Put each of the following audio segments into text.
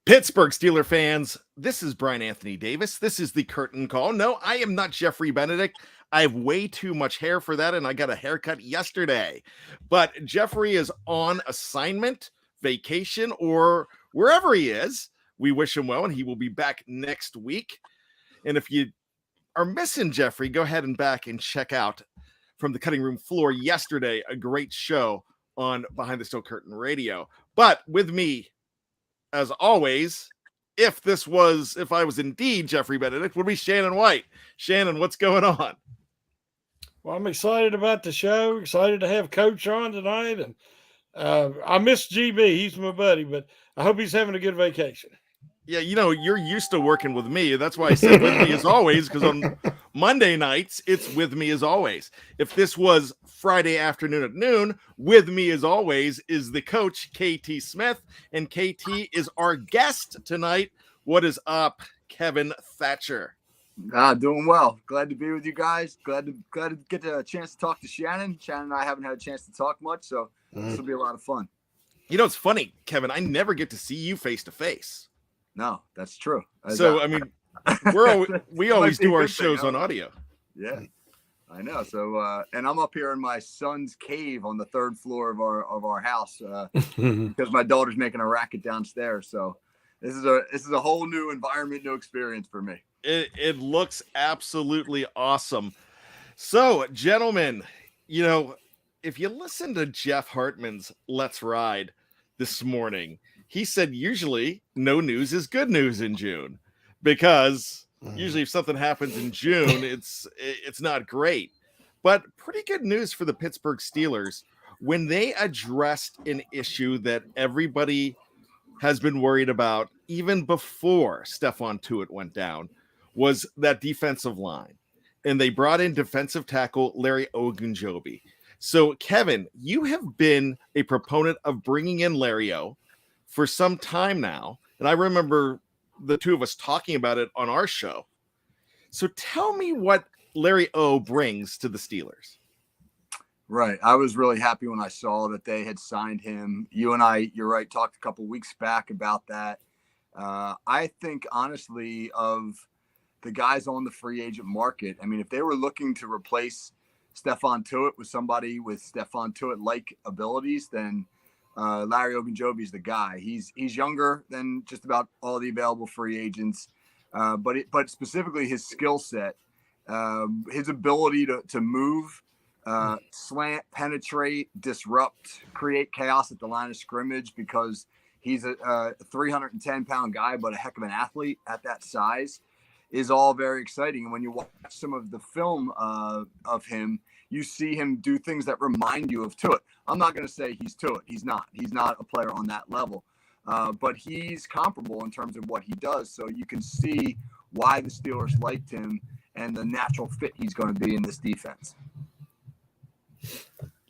Pittsburgh Steeler fans, this is Bryan Anthony Davis. This is the curtain call. No, I am not Geoffrey Benedict. I have way too much hair for that, and I got a haircut yesterday. But Geoffrey is on assignment, vacation, or wherever he is. We wish him well, and he will be back next week. And if you are missing Geoffrey, go ahead and back and check out from the cutting room floor yesterday, a great show on Behind the Steel Curtain Radio. But with me, as always, if I was indeed Geoffrey Benedict, would be Shannon White. Shannon, what's going on? Well, I'm excited about the show. Excited to have Coach on tonight, and I miss GB. He's my buddy, but I hope he's having a good vacation. Yeah, you're used to working with me. That's why I said with me as always, because on Monday nights, it's with me as always. If this was Friday afternoon at noon, with me as always is the coach, KT Smith, and KT is our guest tonight. What is up, Kevin Thatcher? Doing well. Glad to be with you guys. Glad to get a chance to talk to Shannon. Shannon and I haven't had a chance to talk much, so this will be a lot of fun. It's funny, Kevin. I never get to see you face to face. No, that's true. So, I mean, we always do our shows on audio. Yeah, I know. So, and I'm up here in my son's cave on the third floor of our house because my daughter's making a racket downstairs. So, this is a whole new environment, new experience for me. It looks absolutely awesome. So, gentlemen, if you listen to Jeff Hartman's Let's Ride this morning, he said usually no news is good news in June, because usually if something happens in June, it's not great. But pretty good news for the Pittsburgh Steelers when they addressed an issue that everybody has been worried about even before Stephon Tuitt went down, was that defensive line. And they brought in defensive tackle Larry Ogunjobi. So, Kevin, you have been a proponent of bringing in Larry O for some time now, and I remember the two of us talking about it on our show. So tell me what Larry O brings to the Steelers. Right. I was really happy when I saw that they had signed him. You and I, you're right, talked a couple weeks back about that. I think, honestly, of the guys on the free agent market, I mean, if they were looking to replace Stephon Tuitt with somebody with Stephon Tuitt-like abilities, then Larry Ogunjobi is the guy. He's younger than just about all the available free agents, but specifically his skill set, his ability to move, slant, penetrate, disrupt, create chaos at the line of scrimmage, because he's a 310-pound guy, but a heck of an athlete at that size, is all very exciting. And when you watch some of the film of him, you see him do things that remind you of Tuitt. I'm not going to say he's Tuitt. He's not. He's not a player on that level. But he's comparable in terms of what he does. So you can see why the Steelers liked him and the natural fit he's going to be in this defense.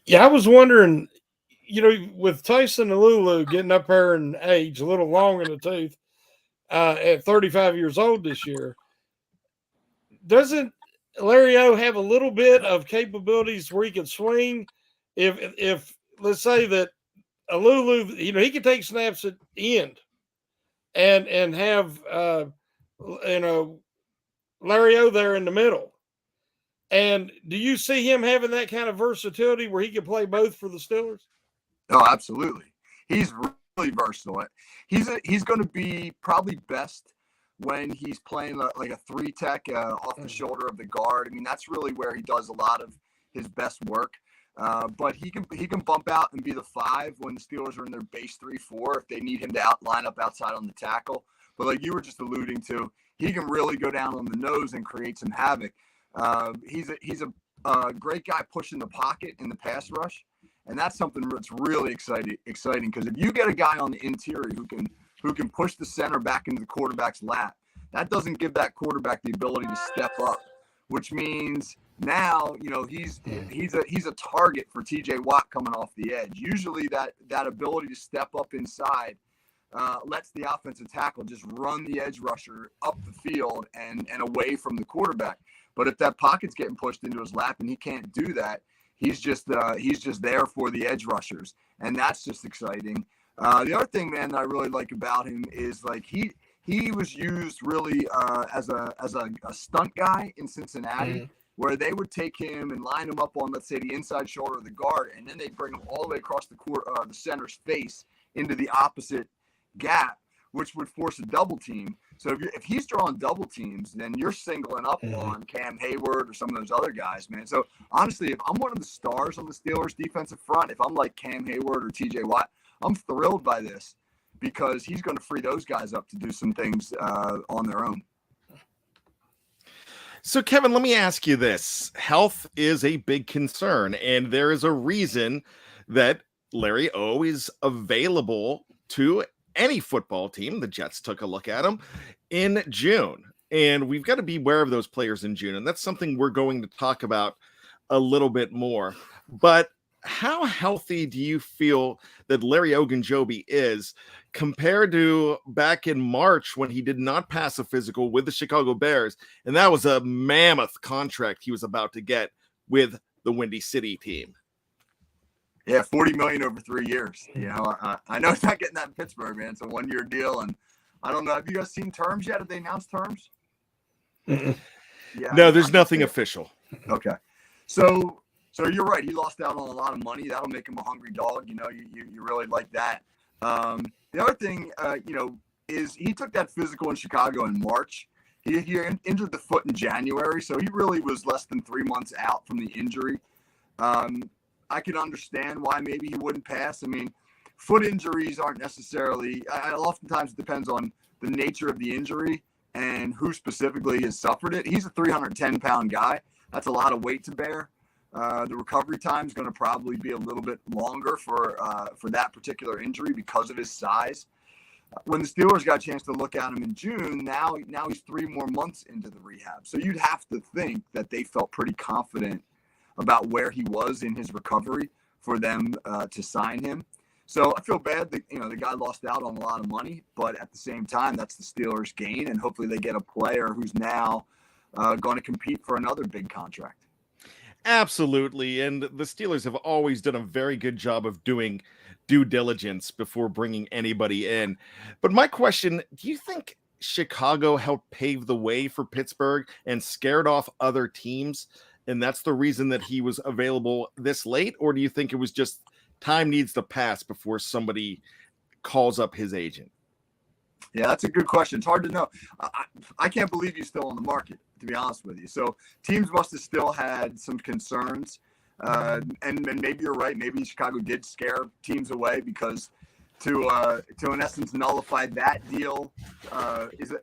Yeah, I was wondering, with Tyson Alulu getting up there in age, a little long in the tooth, at 35 years old this year, doesn't Larry O have a little bit of capabilities where he can swing? If let's say that Alulu, he can take snaps at the end and have Larry O there in the middle. And do you see him having that kind of versatility where he can play both for the Steelers? Oh, absolutely. He's really versatile. He's going to be probably best when he's playing like a three-tech off the shoulder of the guard. I mean, that's really where he does a lot of his best work. But he can bump out and be the 5 when the Steelers are in their base 3-4 if they need him to line up outside on the tackle. But like you were just alluding to, he can really go down on the nose and create some havoc. He's a great guy pushing the pocket in the pass rush, and that's something that's really exciting. Because if you get a guy on the interior who can push the center back into the quarterback's lap, that doesn't give that quarterback the ability to step up, which means now he's a target for TJ Watt coming off the edge. Usually that ability to step up inside lets the offensive tackle just run the edge rusher up the field and away from the quarterback. But if that pocket's getting pushed into his lap and he can't do that, he's just there for the edge rushers, and that's just exciting. The other thing, man, that I really like about him is like he was used really as a stunt guy in Cincinnati, where they would take him and line him up on, let's say, the inside shoulder of the guard, and then they'd bring him all the way across the court, the center's face into the opposite gap, which would force a double team. So if he's drawing double teams, then you're singling up on Cam Hayward or some of those other guys, man. So honestly, if I'm one of the stars on the Steelers defensive front, if I'm like Cam Hayward or TJ Watt, I'm thrilled by this because he's going to free those guys up to do some things on their own. So, Kevin, let me ask you this. Health is a big concern, and there is a reason that Larry O is available to any football team. The Jets took a look at him in June, and we've got to be aware of those players in June, and that's something we're going to talk about a little bit more. But how healthy do you feel that Larry Ogunjobi is compared to back in March when he did not pass a physical with the Chicago Bears? And that was a mammoth contract he was about to get with the Windy City team. Yeah, $40 million over 3 years. You know, I know he's not getting that in Pittsburgh, man. It's a 1-year deal, and I don't know. Have you guys seen terms yet? Have they announced terms? Mm-mm. Yeah. No, there's nothing official. Okay, so you're right. He lost out on a lot of money. That'll make him a hungry dog. You know, you really like that. The other thing, is he took that physical in Chicago in March. He injured the foot in January, so he really was less than 3 months out from the injury. I can understand why maybe he wouldn't pass. I mean, foot injuries aren't necessarily, oftentimes it depends on the nature of the injury and who specifically has suffered it. He's a 310-pound guy. That's a lot of weight to bear. The recovery time is going to probably be a little bit longer for that particular injury because of his size. When the Steelers got a chance to look at him in June, now he's 3 more months into the rehab. So you'd have to think that they felt pretty confident about where he was in his recovery for them to sign him. So I feel bad that, the guy lost out on a lot of money, but at the same time, that's the Steelers' gain, and hopefully they get a player who's now going to compete for another big contract. Absolutely. And the Steelers have always done a very good job of doing due diligence before bringing anybody in. But my question, do you think Chicago helped pave the way for Pittsburgh and scared off other teams, and that's the reason that he was available this late? Or do you think it was just time needs to pass before somebody calls up his agent? Yeah, that's a good question. It's hard to know. I can't believe he's still on the market, to be honest with you. So teams must have still had some concerns. And maybe you're right. Maybe Chicago did scare teams away because to in essence nullify that deal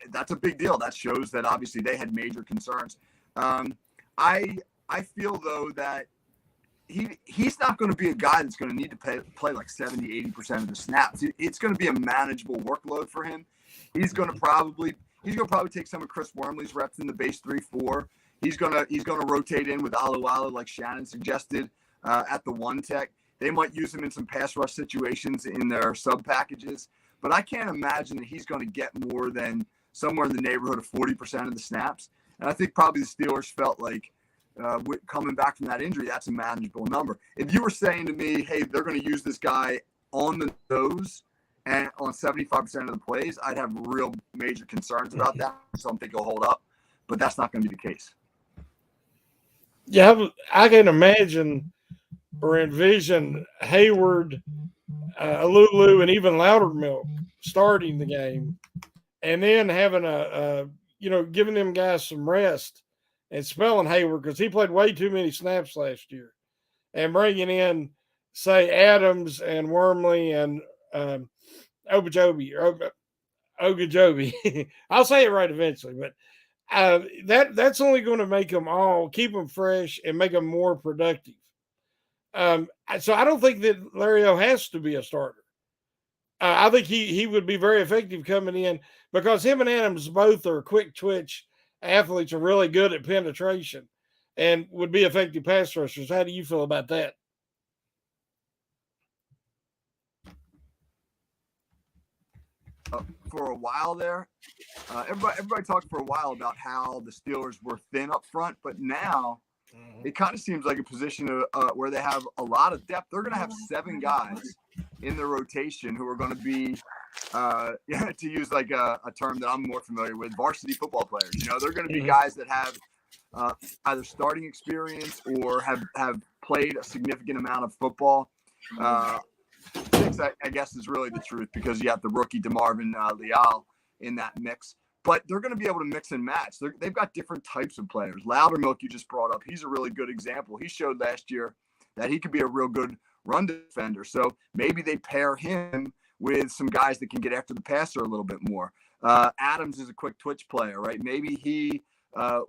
that's a big deal. That shows that obviously they had major concerns. I feel, though, that he's not going to be a guy that's going to need to play like 70-80% of the snaps. It's going to be a manageable workload for him. He's going to probably take some of Chris Wormley's reps in the base 3-4. He's going to rotate in with Alualo, like Shannon suggested, at the 1 tech. They might use him in some pass rush situations in their sub packages, but I can't imagine that he's going to get more than somewhere in the neighborhood of 40% of the snaps. And I think probably the Steelers felt like coming back from that injury, that's a manageable number. If you were saying to me, hey, they're going to use this guy on the nose and on 75% of the plays, I'd have real major concerns about that. So I don't think he'll hold up, but that's not going to be the case. Yeah, I can imagine or envision Hayward, Alulu, and even Loudermilk starting the game, and then having giving them guys some rest and spelling Hayward because he played way too many snaps last year, and bringing in, say, Adams and Wormley and Ogunjobi. I'll say it right eventually, but that's only going to make them all keep them fresh and make them more productive. So I don't think that Larry O has to be a starter. I think he would be very effective coming in because him and Adams both are quick twitch athletes, are really good at penetration and would be effective pass rushers. How do you feel about that? For a while there, everybody talked for a while about how the Steelers were thin up front, but now it kind of seems like a position where they have a lot of depth. They're going to have 7 guys in the rotation who are going to be, to use like a term that I'm more familiar with, varsity football players. You know, they're going to be guys that have either starting experience or have played a significant amount of football. Six, I guess, is really the truth, because you have the rookie DeMarvin Leal in that mix. But they're going to be able to mix and match. They've got different types of players. Loudermilk, you just brought up, he's a really good example. He showed last year that he could be a real good run defender. So maybe they pair him with some guys that can get after the passer a little bit more. Adams is a quick twitch player, right? Maybe he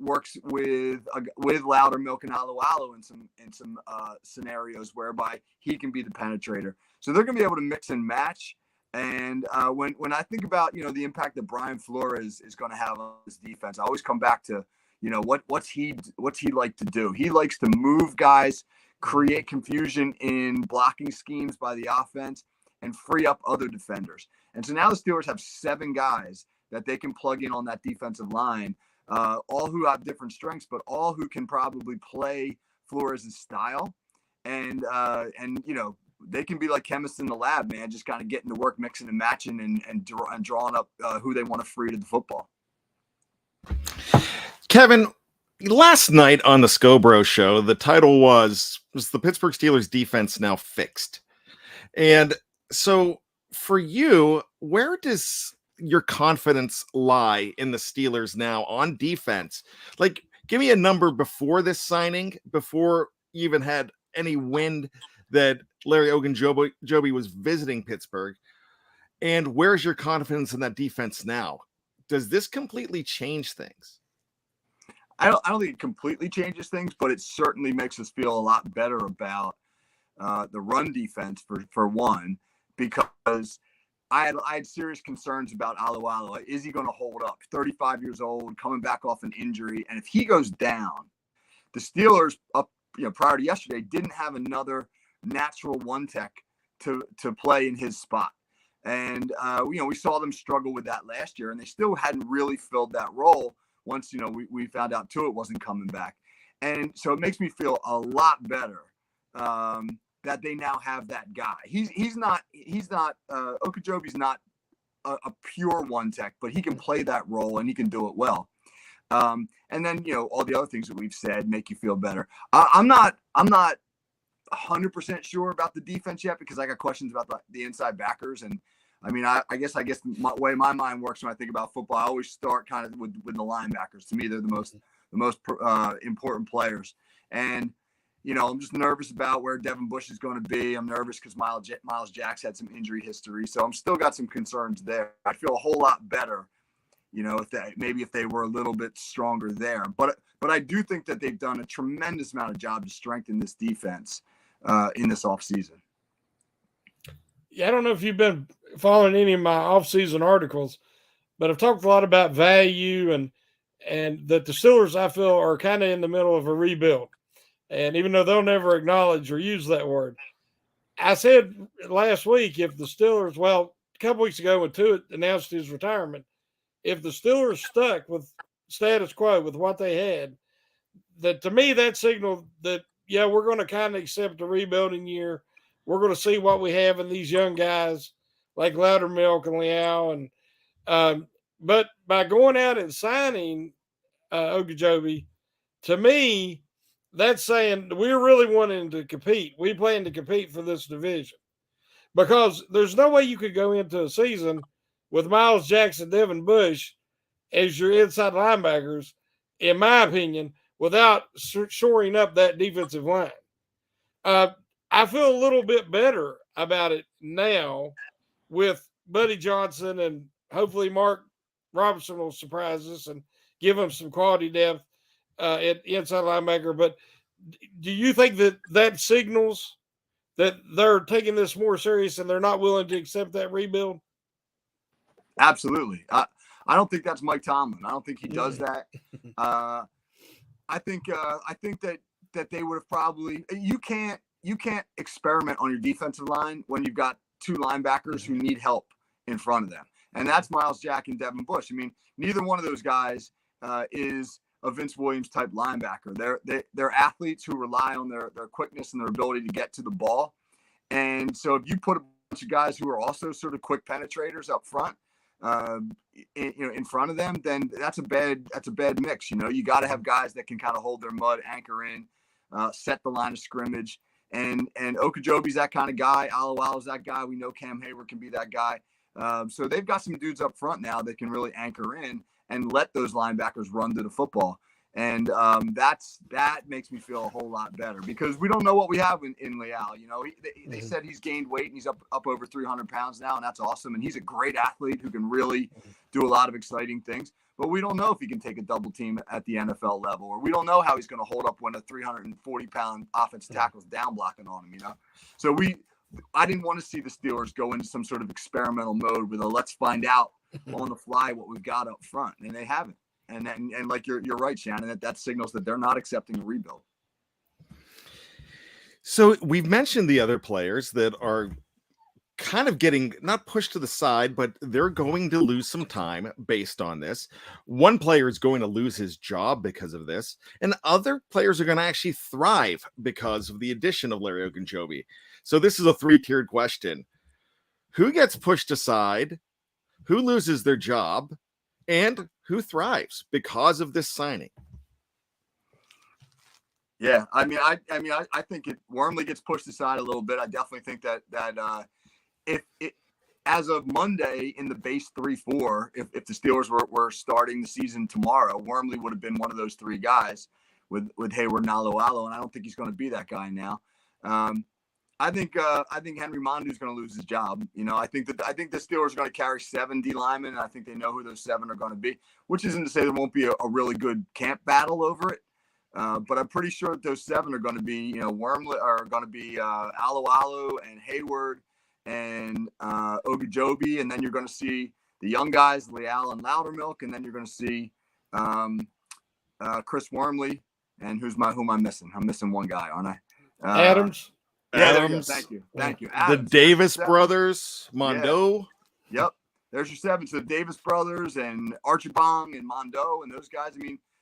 works with Loudermilk and Alualu in some scenarios whereby he can be the penetrator. So they're going to be able to mix and match. And when I think about, you know, the impact that Brian Flores is going to have on this defense, I always come back to, you know, what's he like to do? He likes to move guys, create confusion in blocking schemes by the offense, and free up other defenders. And so now the Steelers have 7 guys that they can plug in on that defensive line, all who have different strengths, but all who can probably play Flores' style. And you know, they can be like chemists in the lab, man, just kind of getting to work, mixing and matching and drawing up who they want to free to the football. Kevin, last night on the Scobro show, the title was the Pittsburgh Steelers defense now fixed? And so for you, where does your confidence lie in the Steelers now on defense? Like, give me a number before this signing, before you even had any wind that Larry Ogunjobi was visiting Pittsburgh. And where's your confidence in that defense now? Does this completely change things? I don't think it completely changes things, but it certainly makes us feel a lot better about the run defense for one, because I had serious concerns about Alualu. Is he going to hold up? 35 years old, coming back off an injury, and if he goes down, the Steelers prior to yesterday didn't have another natural one tech to play in his spot. And we saw them struggle with that last year, and they still hadn't really filled that role once we found out Tuitt wasn't coming back. And so it makes me feel a lot better that they now have that guy. He's not Ogunjobi's not a pure one tech, but he can play that role and he can do it well. And then all the other things that we've said make you feel better. I'm not 100% sure about the defense yet, because I got questions about the inside backers. And I mean, I guess my way my mind works when I think about football, I always start kind of with the linebackers. To me, they're the most important players. And I'm just nervous about where Devin Bush is going to be. I'm nervous because Miles Jack's had some injury history, so I'm still got some concerns there. I feel a whole lot better, if they were a little bit stronger there. But I do think that they've done a tremendous amount of job to strengthen this defense in this offseason. Yeah, I don't know if you've been following any of my off-season articles, but I've talked a lot about value and that the Steelers, I feel, are kind of in the middle of a rebuild. And even though they'll never acknowledge or use that word, I said last week, if the Steelers, a couple weeks ago when Tuitt announced his retirement, if the Steelers stuck with status quo with what they had, that to me, that signaled that, yeah, we're going to kind of accept a rebuilding year. We're going to see what we have in these young guys like Loudermilk and Leal. But by going out and signing Ogunjobi, to me, that's saying we're really wanting to compete. We plan to compete for this division, because there's no way you could go into a season with Miles Jackson, Devin Bush as your inside linebackers, in my opinion, without shoring up that defensive line. I feel a little bit better about it now with Buddy Johnson, and hopefully Mark Robinson will surprise us and give them some quality depth at inside linebacker. But do you think that signals that they're taking this more serious and they're not willing to accept that rebuild? Absolutely. I don't think that's Mike Tomlin. I don't think he does that. I think that they would have probably – you can't experiment on your defensive line when you've got 2 linebackers who need help in front of them. And that's Miles Jack and Devin Bush. I mean, neither one of those guys is a Vince Williams type linebacker. They're athletes who rely on their quickness and their ability to get to the ball. And so if you put a of guys who are also sort of quick penetrators up front, in front of them, then that's a bad mix. You got to have guys that can kind of hold their mud, anchor in, set the line of scrimmage. And Ogunjobi's that kind of guy. Alualu's that guy. We know Cam Hayward can be that guy. So they've got some dudes up front now that can really anchor in and let those linebackers run to the football. And that makes me feel a whole lot better, because we don't know what we have in Leal. They said he's gained weight and he's up over 300 pounds now, and that's awesome. And he's a great athlete who can really do a lot of exciting things. But we don't know if he can take a double team at the NFL level, or we don't know how he's going to hold up when a 340-pound offensive tackle's down blocking on him. So I didn't want to see the Steelers go into some sort of experimental mode with a let's find out on the fly what we've got up front, and they haven't. And like you're right, Shannon, that signals that they're not accepting a rebuild. So we've mentioned the other players that are kind of getting not pushed to the side, but they're going to lose some time based on this. One player is going to lose his job because of this, and other players are going to actually thrive because of the addition of Larry Ogunjobi. So this is a three-tiered question. Who gets pushed aside? Who loses their job? And who thrives because of this signing? Yeah, I think Wormley gets pushed aside a little bit. I definitely think that if it, as of Monday in the base 3-4, if the Steelers were starting the season tomorrow, Wormley would have been one of those three guys with Hayward and Alualu, and I don't think he's going to be that guy now. I think Henry Mondu's going to lose his job. I think the Steelers are going to carry 7 D linemen, and I think they know who those 7 are going to be, which isn't to say there won't be a really good camp battle over it. But I'm pretty sure that those 7 are going to be, Wormley are going to be Alualu and Hayward and Ogunjobi, and then you're going to see the young guys, Leal and Loudermilk, and then you're going to see Chris Wormley, and who am I missing? I'm missing one guy, aren't I? Adams. Yeah, Adams. Thank you. The Adams. Davis brothers, Mondo. Yeah. Yep. There's your 7. So the Davis brothers and Archibong and Mondo and those guys.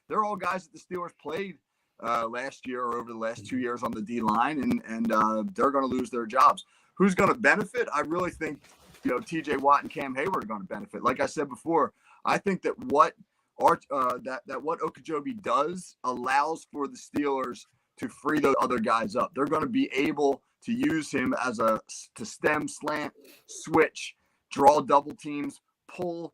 They're all guys that the Steelers played last year or over the last 2 years on the D line, and they're going to lose their jobs. Who's going to benefit? I really think TJ Watt and Cam Hayward are going to benefit. Like I said before, I think that what Ogunjobi does allows for the Steelers to free those other guys up. They're going to be able to use him to stem, slant, switch, draw double teams, pull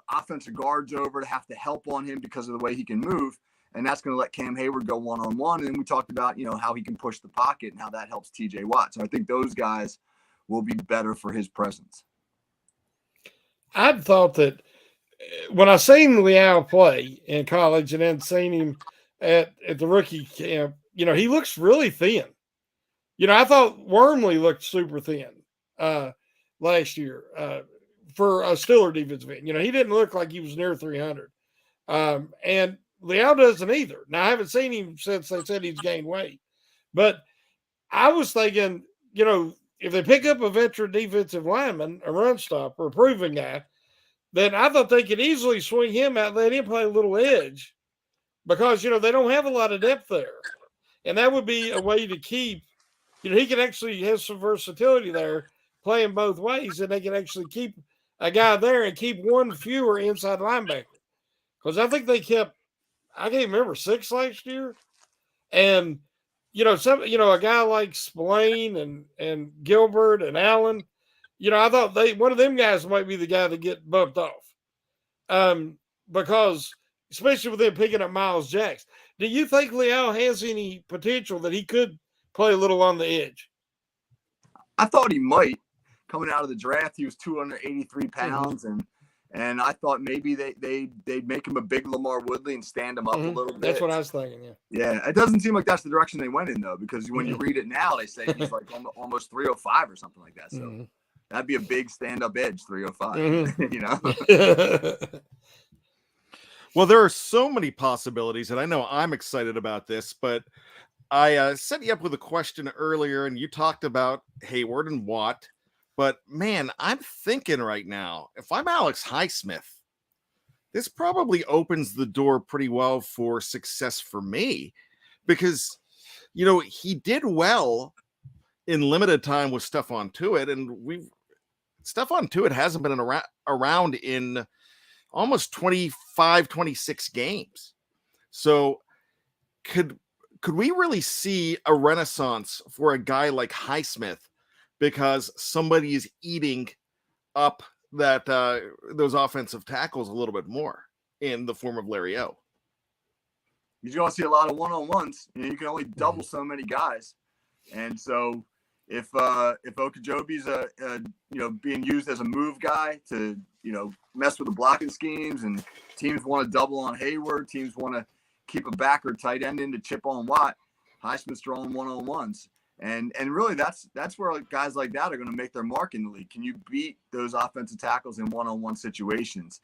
offensive guards over to have to help on him because of the way he can move. And that's going to let Cam Hayward go one-on-one. And we talked about, how he can push the pocket and how that helps TJ Watt. So I think those guys will be better for his presence. I'd thought that when I seen Leal play in college and then seen him at the rookie camp, he looks really thin. I thought Wormley looked super thin last year for a Steeler defensive end. He didn't look like he was near 300. And Leal doesn't either. Now, I haven't seen him since they said he's gained weight. But I was thinking, if they pick up a veteran defensive lineman, a run stopper, a proven guy, then I thought they could easily swing him out, let him play a little edge, because, they don't have a lot of depth there. And that would be a way to keep, he can actually have some versatility there, playing both ways, and they can actually keep a guy there and keep one fewer inside linebacker. Because I think they kept, I can't remember, 6 last year. And, a guy like Spillane and Gilbert and Allen, I thought one of them guys might be the guy to get bumped off. Because especially with them picking up Miles Jacks. Do you think Leal has any potential that he could play a little on the edge? I thought he might. Coming out of the draft, he was 283 pounds, and I thought maybe they'd make him a big Lamar Woodley and stand him up a little bit. That's what I was thinking, yeah. Yeah, it doesn't seem like that's the direction they went in, though, because when you read it now, they say he's like almost 305 or something like that. So that'd be a big stand-up edge, 305, Well, there are so many possibilities, and I know I'm excited about this, but I set you up with a question earlier, and you talked about Hayward and Watt. But, man, I'm thinking right now, if I'm Alex Highsmith, this probably opens the door pretty well for success for me because, he did well in limited time with Stephon Tuitt, and Stephon Tuitt hasn't been around in almost 25, 26 games. So could we really see a renaissance for a guy like Highsmith because somebody is eating up that those offensive tackles a little bit more in the form of Larry O? You're going to see a lot of one-on-ones. You can only double so many guys, and so if Ogunjobi's being used as a move guy to mess with the blocking schemes, and teams want to double on Hayward, teams want to keep a back or tight end in to chip on Watt, Highsmith's drawing one-on-ones. And really that's where guys like that are going to make their mark in the league. Can you beat those offensive tackles in one-on-one situations?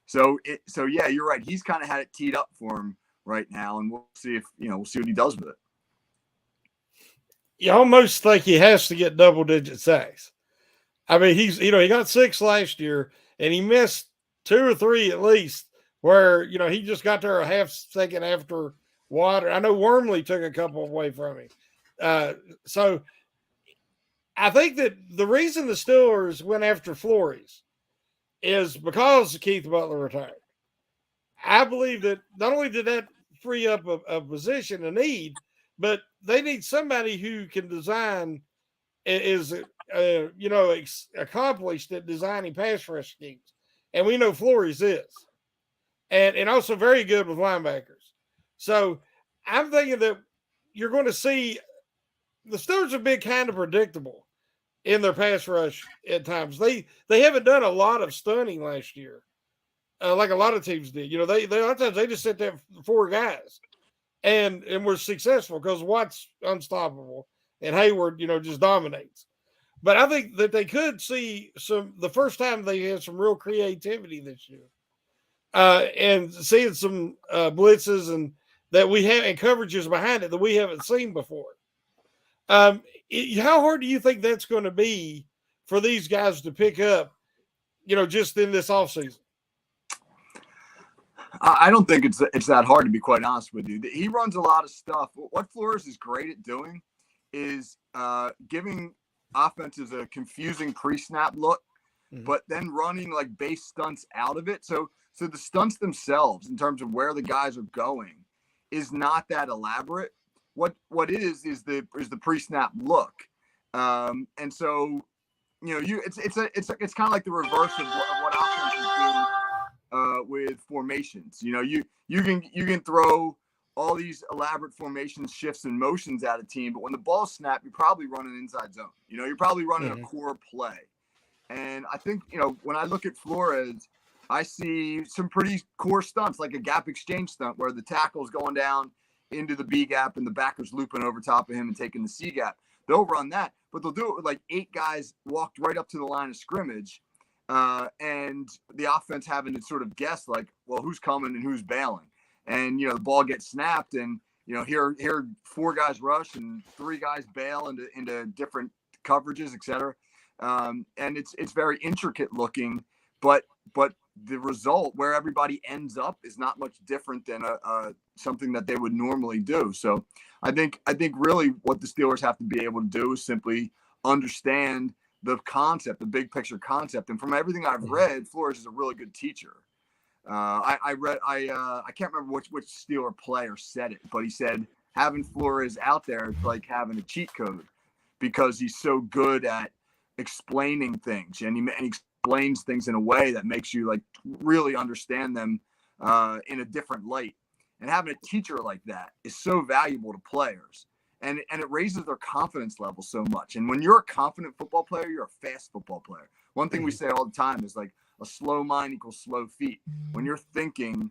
So yeah, you're right. He's kind of had it teed up for him right now, and we'll see what he does with it. You almost think he has to get double-digit sacks. I mean, he got 6 last year, and he missed 2 or 3 at least, where he just got there a half second after Watt. I know Wormley took a couple away from him. So I think that the reason the Steelers went after Flores is because Keith Butler retired. I believe that not only did that free up a position, a need, but they need somebody who can design, is accomplished at designing pass rush schemes, and we know Flores is, and also very good with linebackers. So I'm thinking that you're going to see the Steelers have been kind of predictable in their pass rush at times. They haven't done a lot of stunning last year, like a lot of teams did. They a lot of times they just sit there 4 guys, and were successful because Watt's unstoppable and Hayward, just dominates. But I think that they could see the first time they had some real creativity this year, and seeing some blitzes and that we have and coverages behind it that we haven't seen before. How hard do you think that's going to be for these guys to pick up, just in this offseason? I don't think it's that hard, to be quite honest with you. He runs a lot of stuff. What Flores is great at doing is giving offenses a confusing pre-snap look, but then running like base stunts out of it. So the stunts themselves, in terms of where the guys are going, is not that elaborate. What it is the pre-snap look, and so it's kind of like the reverse of what offenses do with formations. You can throw all these elaborate formations, shifts, and motions at a team, but when the ball's snapped, you're probably running inside zone. You're probably running a core play. And I think, when I look at Flores, I see some pretty core stunts, like a gap exchange stunt where the tackle's going down into the B gap and the backer's looping over top of him and taking the C gap. They'll run that, but they'll do it with like 8 guys walked right up to the line of scrimmage, and the offense having to sort of guess, like, well, who's coming and who's bailing. And, the ball gets snapped, and, here 4 guys rush and 3 guys bail into different coverages, et cetera. And it's very intricate looking, but the result where everybody ends up is not much different than something that they would normally do. So I think really what the Steelers have to be able to do is simply understand the concept, the big picture concept. And from everything I've read, Flores is a really good teacher. I can't remember which Steeler player said it, but he said having Flores out there is like having a cheat code, because he's so good at explaining things, and he explains things in a way that makes you like really understand them in a different light. And having a teacher like that is so valuable to players, and it raises their confidence level so much. And when you're a confident football player, you're a fast football player. One thing we say all the time is like a slow mind equals slow feet. When you're thinking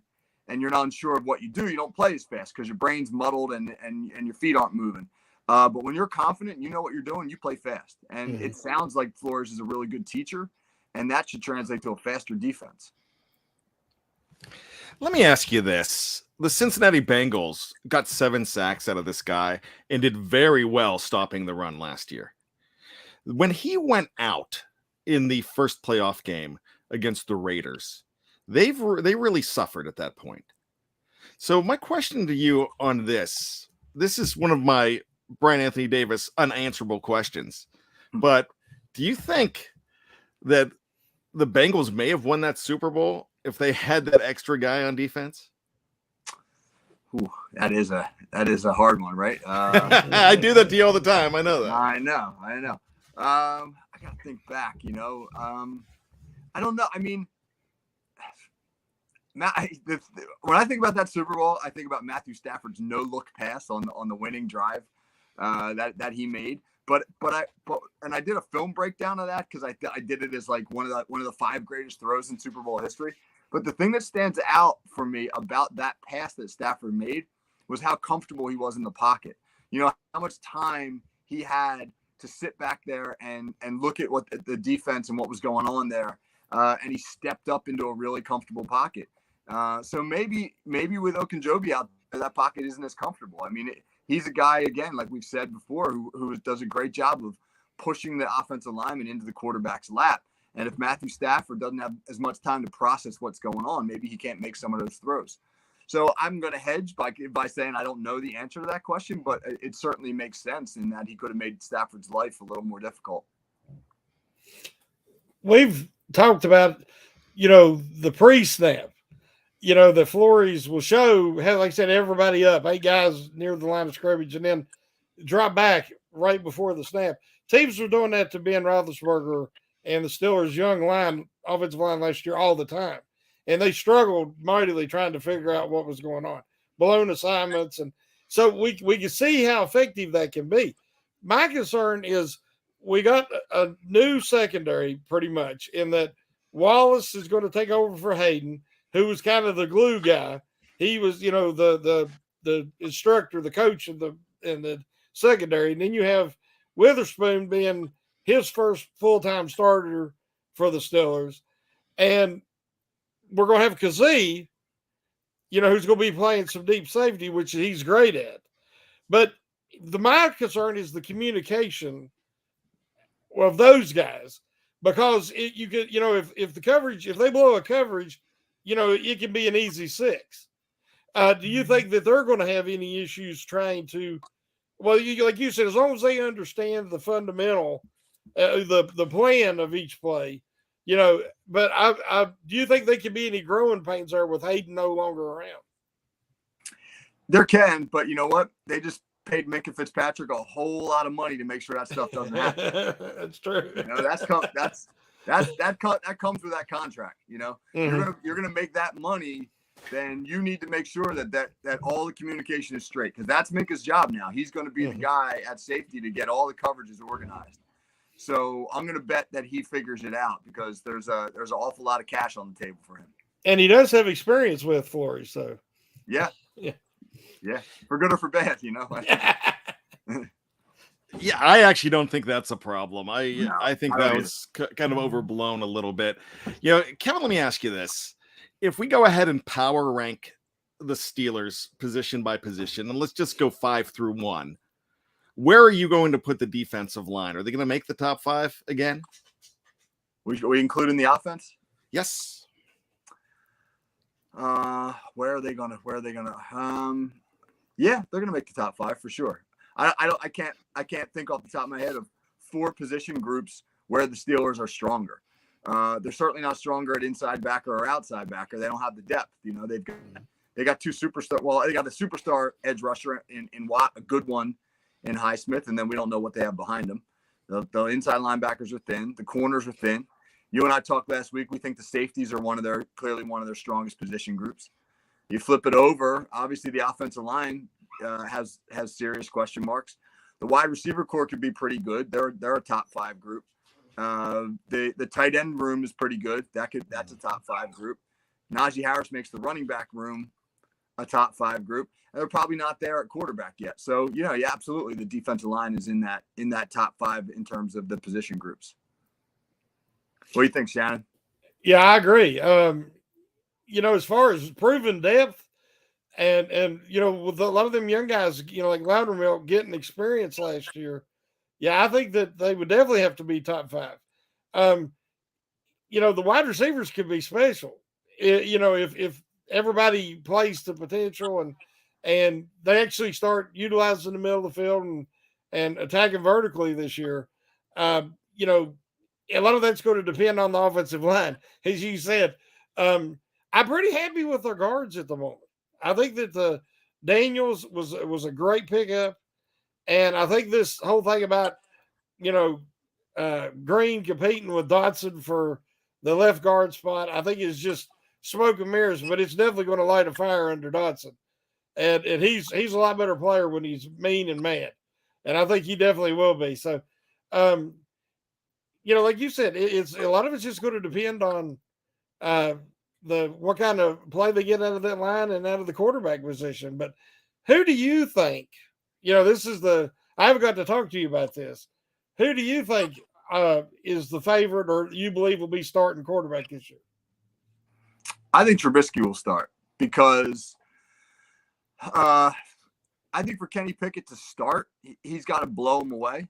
and you're not unsure of what you do, you don't play as fast because your brain's muddled and your feet aren't moving. But when you're confident and you know what you're doing, you play fast. And it sounds like Flores is a really good teacher, and that should translate to a faster defense. Let me ask you this. The Cincinnati Bengals got 7 sacks out of this guy and did very well stopping the run last year. When he went out in the first playoff game against the Raiders, they really suffered at that point. So my question to you on this is one of my Bryan Anthony Davis unanswerable questions. But do you think that the Bengals may have won that Super Bowl if they had that extra guy on defense? Ooh, that is a hard one, right? I do that to you all the time. I know that. I know. I gotta think back. I don't know. I mean, when I think about that Super Bowl, I think about Matthew Stafford's no-look pass on the winning drive that he made. But I did a film breakdown of that because I did it as like one of the 5 greatest throws in Super Bowl history. But the thing that stands out for me about that pass that Stafford made was how comfortable he was in the pocket. How much time he had to sit back there and look at what the defense and what was going on there. And he stepped up into a really comfortable pocket. So maybe with Ogunjobi out there, that pocket isn't as comfortable. I mean, he's a guy, again, like we've said before, who does a great job of pushing the offensive lineman into the quarterback's lap. And if Matthew Stafford doesn't have as much time to process what's going on, maybe he can't make some of those throws. So I'm going to hedge by saying I don't know the answer to that question, but it certainly makes sense in that he could have made Stafford's life a little more difficult. We've talked about, the pre-snap. The Flores will show, like I said, everybody up, 8 guys near the line of scrimmage, and then drop back right before the snap. Teams were doing that to Ben Roethlisberger and the Steelers' young offensive line last year all the time. And they struggled mightily trying to figure out what was going on. Blown assignments. And so we can see how effective that can be. My concern is we got a new secondary pretty much in that Wallace is going to take over for Hayden, who was kind of the glue guy. He was, the instructor, the coach in the secondary. And then you have Witherspoon being his first full-time starter for the Steelers. And we're going to have Kazee, who's going to be playing some deep safety, which he's great at. But my concern is the communication of those guys, because you could, if the coverage, if they blow a coverage, it can be an easy 6. Do you think that they're going to have any issues trying to, like you said, as long as they understand the fundamental, the plan of each play, but do you think there could be any growing pains there with Hayden no longer around? There can, but you know what? They just paid Minkah Fitzpatrick a whole lot of money to make sure that stuff doesn't happen. That's true. That comes with that contract. Mm-hmm. You're gonna make that money, then you need to make sure that all the communication is straight, because that's Minkah's job now. He's going to be the guy at safety to get all the coverages organized. So I'm going to bet that he figures it out, because there's an awful lot of cash on the table for him. And he does have experience with Flores, so yeah, for good or for bad, Yeah, I actually don't think that's a problem. I think that was kind of overblown a little bit. Kevin, let me ask you this. If we go ahead and power rank the Steelers position by position, and let's just go 5 through 1, where are you going to put the defensive line? Are they going to make the top 5 again? We including the offense? Yes. Where are they gonna? Yeah, they're gonna make the top 5 for sure. I can't think off the top of my head of 4 position groups where the Steelers are stronger. They're certainly not stronger at inside backer or outside backer. They don't have the depth. They got 2 superstar. Well, they got the superstar edge rusher in Watt, a good one in Highsmith, and then we don't know what they have behind them. The inside linebackers are thin. The corners are thin. You and I talked last week. We think the safeties are clearly one of their strongest position groups. You flip it over, obviously the offensive line has serious question marks. The wide receiver core could be pretty good. They're a top 5 group. The tight end room is pretty good. That's a top 5 group. Najee Harris makes the running back room a top 5 group. And they're probably not there at quarterback yet. So, absolutely the defensive line is in that top 5 in terms of the position groups. What do you think, Shannon? Yeah, I agree. As far as proven depth and with a lot of them young guys, like Loudermilk getting experience last year, yeah, I think that they would definitely have to be top 5. The wide receivers could be special. If everybody plays to potential and they actually start utilizing the middle of the field and attacking vertically this year. You know, a lot of that's going to depend on the offensive line. As you said, I'm pretty happy with our guards at the moment. I think that the Daniels was a great pickup, and I think this whole thing about Green competing with Dotson for the left guard spot, I think is just smoke and mirrors. But it's definitely going to light a fire under Dotson, and he's a lot better player when he's mean and mad, and I think he definitely will be. So, like you said, it's a lot of it's just going to depend on what kind of play they get out of that line and out of the quarterback position. But who do you think? This is I haven't got to talk to you about this. Who do you think is the favorite, or you believe will be starting quarterback this year? I think Trubisky will start because I think for Kenny Pickett to start, he's got to blow him away.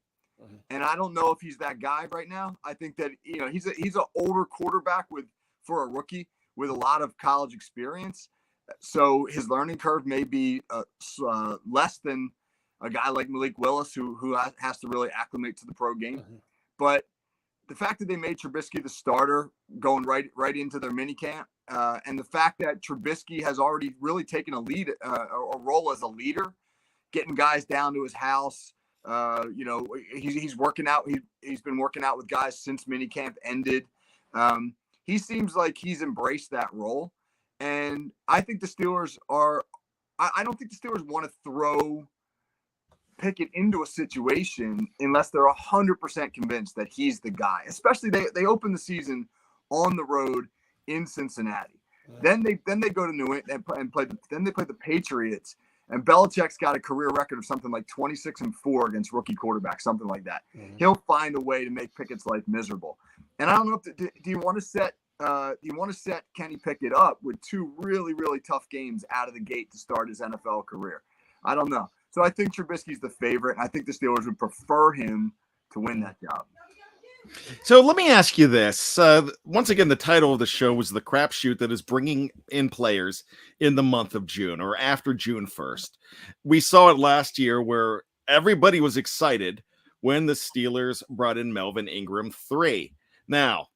And I don't know if he's that guy right now. I think that he's an older quarterback for a rookie with a lot of college experience, so his learning curve may be less than a guy like Malik Willis who has to really acclimate to the pro game. But the fact that they made Trubisky the starter going right into their mini camp, and the fact that Trubisky has already really taken a role as a leader, getting guys down to his house. He's working out. He's been working out with guys since minicamp ended. He seems like he's embraced that role, and I think the Steelers are. I don't think the Steelers want to throw Pickett into a situation unless they're 100% convinced that he's the guy. Especially they open the season on the road in Cincinnati. Then they go to New England and play. Then they play the Patriots. And Belichick's got a career record of something like 26-4 against rookie quarterbacks, something like that. He'll find a way to make Pickett's life miserable. And I don't know do you want to set Kenny Pickett up with two really, really tough games out of the gate to start his NFL career? I don't know. So I think Trubisky's the favorite, and I think the Steelers would prefer him to win that job. So let me ask you this. Once again, the title of the show was The Crapshoot that is bringing in players in the month of June or after June 1st. We saw it last year where everybody was excited when the Steelers brought in Melvin Ingram 3. Now,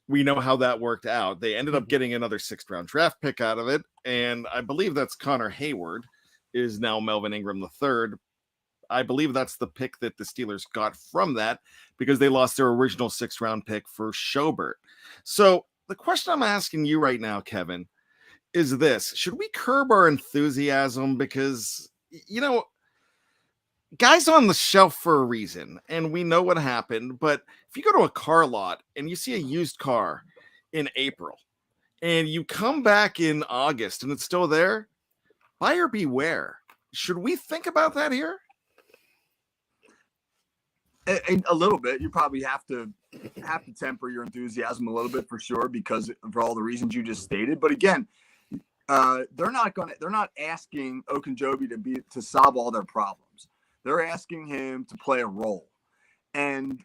we know how that worked out. They ended up getting another 6th-round draft pick out of it, and I believe that's Connor Hayward is now Melvin Ingram the 3rd. I believe that's the pick that the Steelers got from that because they lost their original 6th-round pick for Schobert. So the question I'm asking you right now, Kevin, is this. Should we curb our enthusiasm? Because, guys on the shelf for a reason, and we know what happened. But if you go to a car lot and you see a used car in April and you come back in August and it's still there, buyer beware. Should we think about that here? A little bit. You probably have to temper your enthusiasm a little bit for sure, because for all the reasons you just stated. But again, they're not asking Ogunjobi to solve all their problems. They're asking him to play a role, and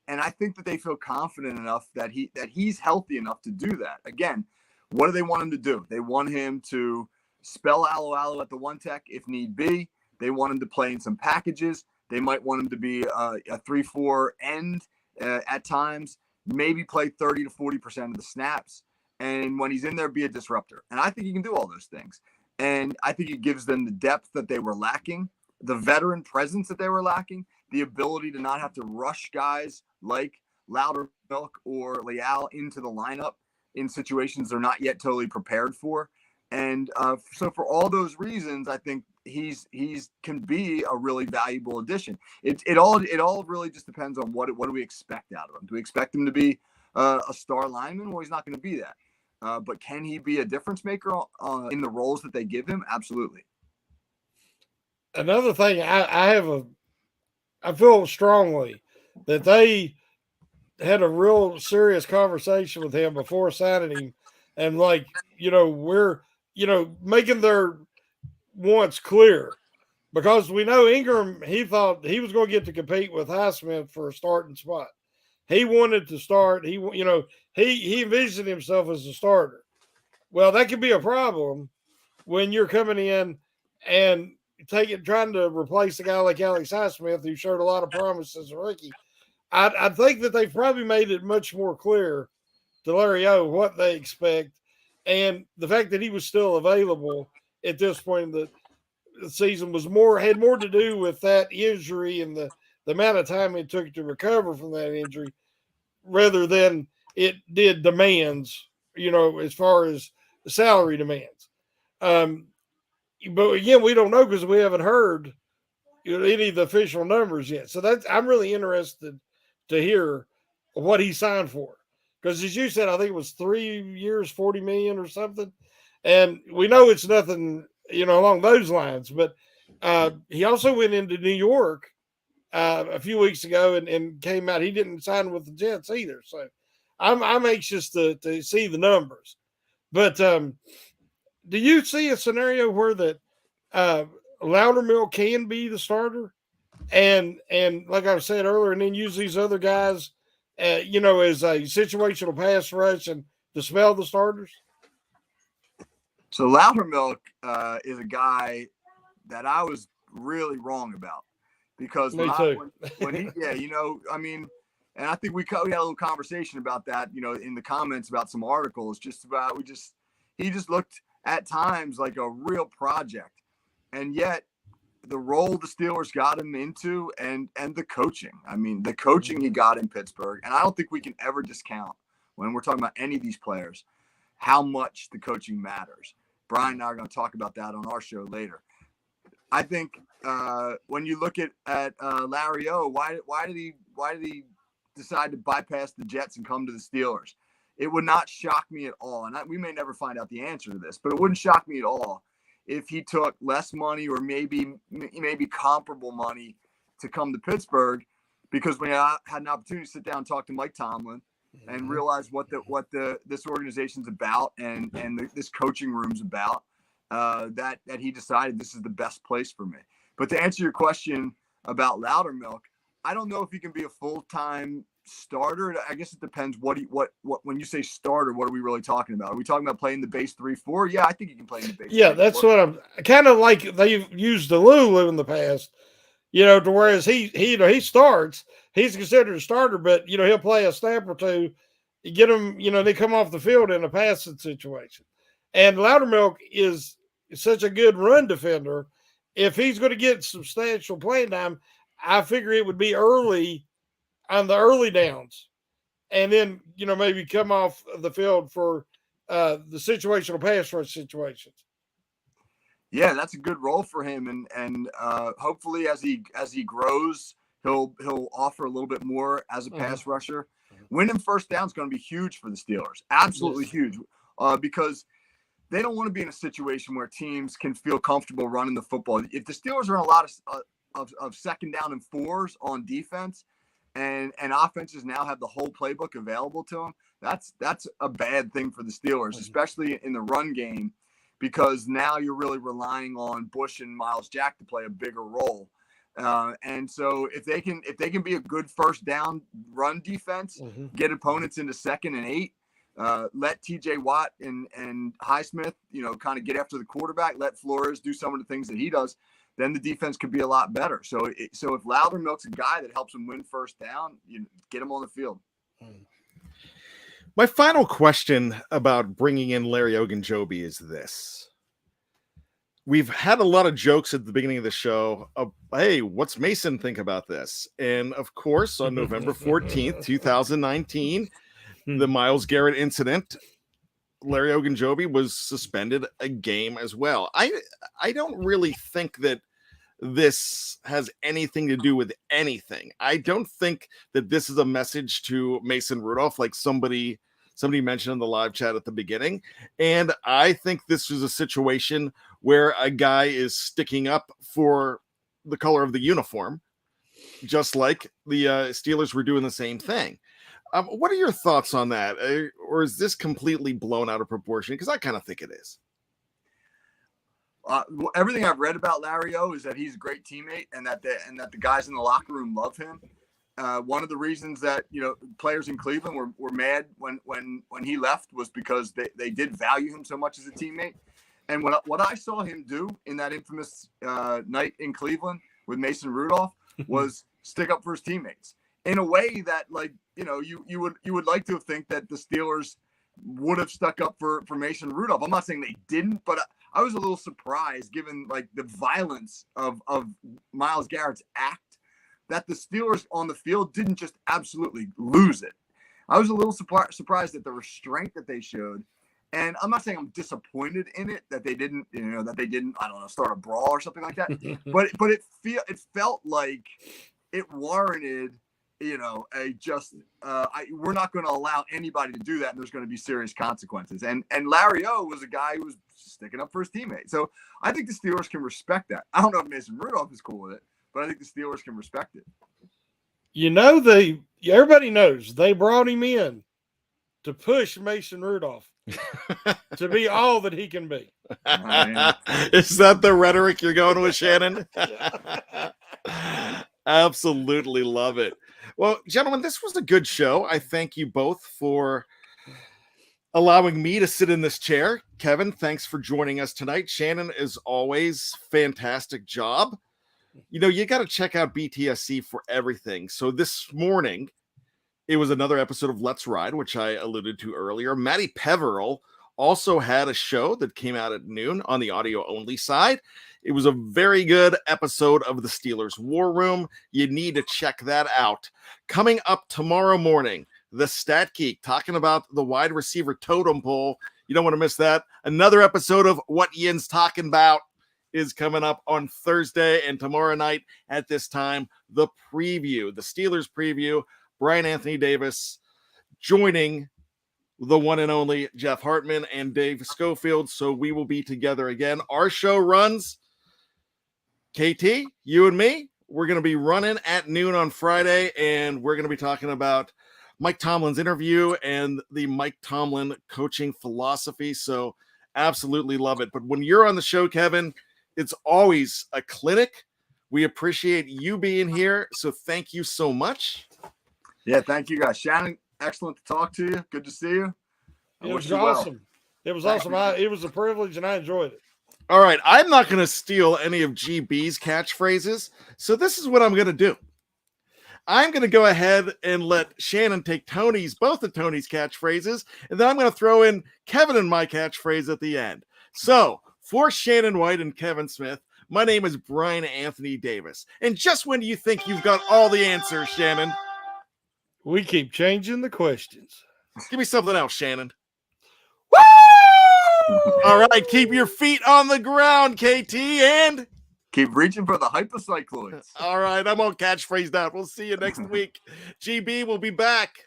I think that they feel confident enough that he's healthy enough to do that. Again, what do they want him to do? They want him to spell aloe at the one tech if need be. They want him to play in some packages. They might want him to be a 3-4 end at times, maybe play 30 to 40% of the snaps. And when he's in there, be a disruptor. And I think he can do all those things. And I think it gives them the depth that they were lacking, the veteran presence that they were lacking, the ability to not have to rush guys like Loudermilk or Leal into the lineup in situations they're not yet totally prepared for. And so for all those reasons, I think he's can be a really valuable addition. It all really just depends on what do we expect out of him. Do we expect him to be a star lineman? Well, he's not going to be that. But can he be a difference maker in the roles that they give him? Absolutely. Another thing, I feel strongly that they had a real serious conversation with him before signing him, and we're making their wants clear, because we know Ingram, he thought he was going to get to compete with Highsmith for a starting spot. He wanted to start. He envisioned himself as a starter. Well, that could be a problem when you're coming in and trying to replace a guy like Alex Highsmith, who showed a lot of promise as a rookie. I think that they've probably made it much more clear to Larry O what they expect, and the fact that he was still available at this point in the season had more to do with that injury and the amount of time it took to recover from that injury, rather than it did demands, as far as the salary demands. But again, we don't know because we haven't heard any of the official numbers yet. So I'm really interested to hear what he signed for. Because as you said, I think it was 3 years, 40 million or something. And we know it's nothing, along those lines. But he also went into New York a few weeks ago and came out. He didn't sign with the Jets either. So I'm anxious to see the numbers. But do you see a scenario where that Loudermilk can be the starter, and like I said earlier, and then use these other guys, as a situational pass rush and dispel the starters? So Loudermilk is a guy that I was really wrong about, because Me too. when he, and I think we had a little conversation about that, in the comments about some articles, he just looked at times like a real project, and yet the role the Steelers got him into and the coaching. I mean, the coaching he got in Pittsburgh, and I don't think we can ever discount, when we're talking about any of these players, how much the coaching matters. Brian and I are going to talk about that on our show later. I think when you look at Larry O, why did he decide to bypass the Jets and come to the Steelers? It would not shock me at all, and we may never find out the answer to this, but it wouldn't shock me at all if he took less money or maybe comparable money to come to Pittsburgh, because when I had an opportunity to sit down and talk to Mike Tomlin and realize what this organization's about and this coaching room's about, that he decided this is the best place for me. But to answer your question about Loudermilk, I don't know if he can be a full-time starter. I guess it depends what when you say starter, what are we really talking about? Are we talking about playing the base 3-4? Yeah, I think he can play in the base. Yeah, that's what I'm kind of like. They've used the Lulu in the past, to whereas he starts, he's considered a starter, but he'll play a snap or two, get him, they come off the field in a passing situation. And Loudermilk is such a good run defender. If he's going to get substantial playing time, I figure it would be early on the early downs, and then maybe come off the field for the situational pass rush situations. Yeah, that's a good role for him, and hopefully as he grows, he'll offer a little bit more as a pass rusher. Winning first down is going to be huge for the Steelers, absolutely huge, because they don't want to be in a situation where teams can feel comfortable running the football. If the Steelers are in a lot of second down and fours on defense, and offenses now have the whole playbook available to them, that's a bad thing for the Steelers, especially in the run game, because now you're really relying on Bush and Miles Jack to play a bigger role. And so if they can be a good first down run defense, get opponents into 2nd and 8, let TJ Watt and Highsmith, kind of get after the quarterback, let Flores do some of the things that he does, then the defense could be a lot better. So if Loudermilk's a guy that helps him win first down, you get him on the field. My final question about bringing in Larry Ogunjobi is this. We've had a lot of jokes at the beginning of the show of, hey, what's Mason think about this? And of course, on November 14th, 2019, the Myles Garrett incident, Larry Ogunjobi was suspended a game as well. I don't really think that this has anything to do with anything. I don't think that this is a message to Mason Rudolph, like somebody mentioned in the live chat at the beginning. And I think this is a situation where a guy is sticking up for the color of the uniform, just like the Steelers were doing the same thing. What are your thoughts on that? Or is this completely blown out of proportion? Because I kind of think it is. Everything I've read about Larry O is that he's a great teammate, and that the guys in the locker room love him. One of the reasons that players in Cleveland were mad when he left was because they did value him so much as a teammate. And what I saw him do in that infamous night in Cleveland with Mason Rudolph was stick up for his teammates in a way that, like, you would like to think that the Steelers would have stuck up for Mason Rudolph. I'm not saying they didn't, but I was a little surprised, given like the violence of Myles Garrett's act, that the Steelers on the field didn't just absolutely lose it. I was a little surprised at the restraint that they showed. And I'm not saying I'm disappointed in it that they didn't, I don't know, start a brawl or something like that. but it felt like it warranted, we're not going to allow anybody to do that, and there's going to be serious consequences. And Larry O was a guy who was sticking up for his teammate. So I think the Steelers can respect that. I don't know if Mason Rudolph is cool with it, but I think the Steelers can respect it. Everybody knows they brought him in to push Mason Rudolph to be all that he can be. Is that the rhetoric you're going with, Shannon? Absolutely love it. Well, gentlemen, this was a good show. I thank you both for allowing me to sit in this chair. Kevin, thanks for joining us tonight. Shannon, as always, fantastic job. You got to check out BTSC for everything. So this morning, it was another episode of Let's Ride, which I alluded to earlier. Matty Peveril also had a show that came out at noon on the audio-only side. It was a very good episode of the Steelers War Room. You need to check that out. Coming up tomorrow morning, the Stat Geek talking about the wide receiver totem pole. You don't want to miss that. Another episode of What Yin's Talking About is coming up on Thursday, and tomorrow night at this time, the preview, the Steelers preview. Bryan Anthony Davis joining the one and only Geoff Hartman and Dave Schofield. So we will be together again. Our show runs, KT, you and me, we're going to be running at noon on Friday, and we're going to be talking about Mike Tomlin's interview and the Mike Tomlin coaching philosophy. So absolutely love it. But when you're on the show, Kevin, it's always a clinic. We appreciate you being here. So thank you so much. Yeah, thank you guys. Shannon, excellent to talk to you. Good to see you. It was awesome. It was awesome. It was a privilege, and I enjoyed it. All right, I'm not going to steal any of GB's catchphrases, so this is what I'm going to do. I'm going to go ahead and let Shannon take both of Tony's catchphrases, and then I'm going to throw in Kevin and my catchphrase at the end. So, for Shannon White and Kevin Smith, my name is Bryan Anthony Davis. And just when you think you've got all the answers, Shannon, we keep changing the questions. Give me something else, Shannon. Woo! All right, keep your feet on the ground, KT, and keep reaching for the hypocycloids. All right, I'm all catchphrased out. We'll see you next week. GB will be back.